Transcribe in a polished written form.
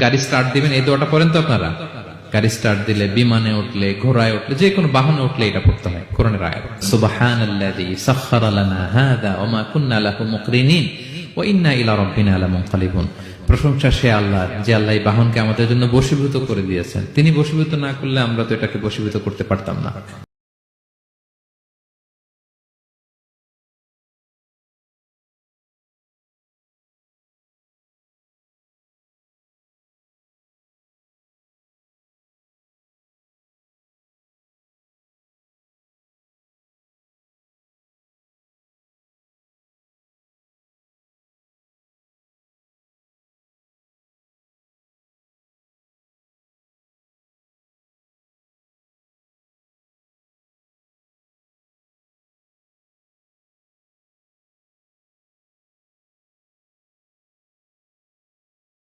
গাড়ি স্টার্ট দিবেন এই দোয়াটা পড়েন তো আপনারা? গাড়ি স্টার্ট দিলে, বিমানে উঠলে, ঘোড়ায় উঠলে, যে কোনো বাহনে উঠলে এটা পড়তে হয়। কোরআনের আয়াত, সুবহানাল্লাযী সাখখারা লানা হাযা ওয়া মা কুন্না লাহু মুকরিনিন ওয়া ইন্না ইলা রাব্বিনা লামুনকালিবুন। প্রশংসা সে আল্লাহর, যে আল্লাহ এই বাহনকে আমাদের জন্য বশীভূত করে দিয়েছেন। তিনি বশীভূত না করলে আমরা তো এটাকে বশীভূত করতে পারতাম না।